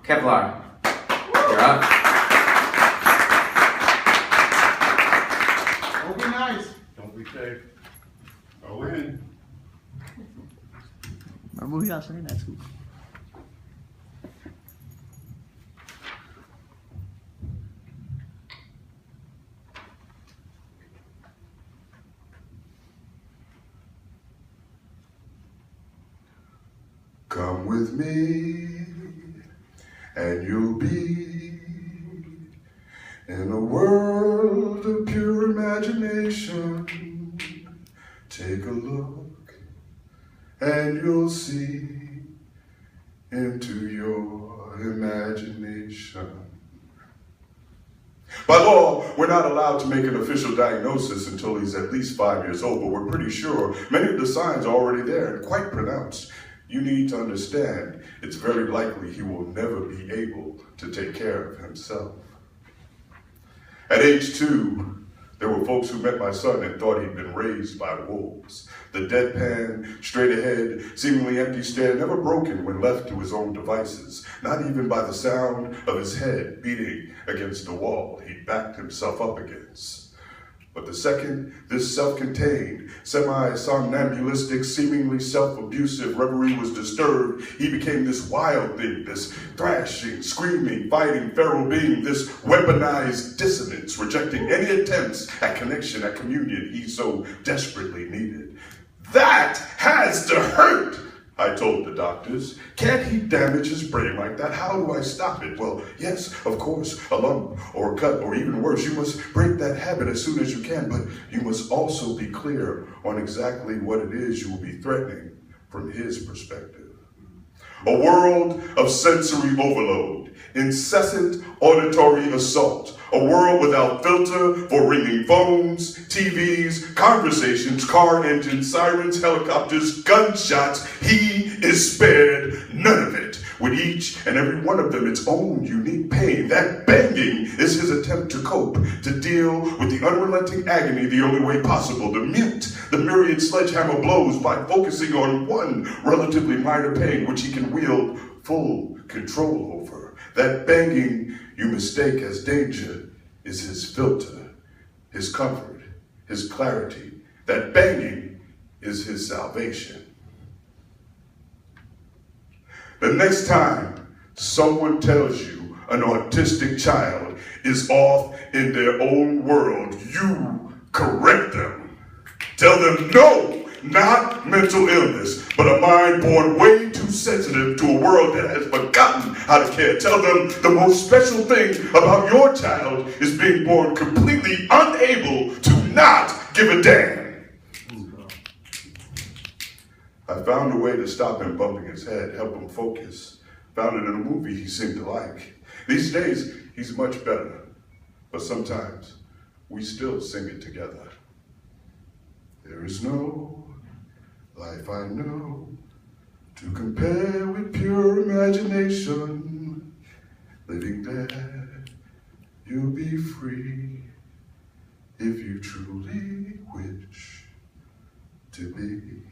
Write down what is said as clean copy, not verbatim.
Kevlar, you're up. Don't be nice. Don't be safe. Go in. Remember we got saying that too. Come with me, and you'll be in a world of pure imagination. Take a look, and you'll see into your imagination. By law, we're not allowed to make an official diagnosis until he's at least 5 years old, but we're pretty sure many of the signs are already there and quite pronounced. You need to understand, it's very likely he will never be able to take care of himself. At age 2, there were folks who met my son and thought he'd been raised by wolves. The deadpan, straight ahead, seemingly empty stare never broken when left to his own devices, not even by the sound of his head beating against the wall he backed himself up against. But the second this self-contained, semi-somnambulistic, seemingly self-abusive reverie was disturbed, he became this wild thing, this thrashing, screaming, fighting feral being, this weaponized dissonance, rejecting any attempts at connection, at communion he so desperately needed. That has to hurt, I told the doctors. Can't he damage his brain like that? How do I stop it? Well, yes, of course, a lump or a cut, or even worse, you must break that habit as soon as you can, but you must also be clear on exactly what it is you will be threatening from his perspective. A world of sensory overload, incessant auditory assault, a world without filter for ringing phones, TVs, conversations, car engines, sirens, helicopters, gunshots. He is spared none of it, with each and every one of them its own unique pain. That banging is his attempt to cope, to deal with the unrelenting agony the only way possible, to mute the myriad sledgehammer blows by focusing on one relatively minor pain which he can wield full control over. That banging you mistake as danger is his filter, his comfort, his clarity. That banging is his salvation. The next time someone tells you an autistic child is off in their own world, you correct them. Tell them no, not mental illness, but a mind born way too sensitive to a world that has forgotten how to care. Tell them the most special thing about your child is being born completely unable to not give a damn. I found a way to stop him bumping his head, help him focus. Found it in a movie he seemed to like. These days, he's much better, but sometimes we still sing it together. There is no life I know to compare with pure imagination. Living there, you'll be free if you truly wish to be.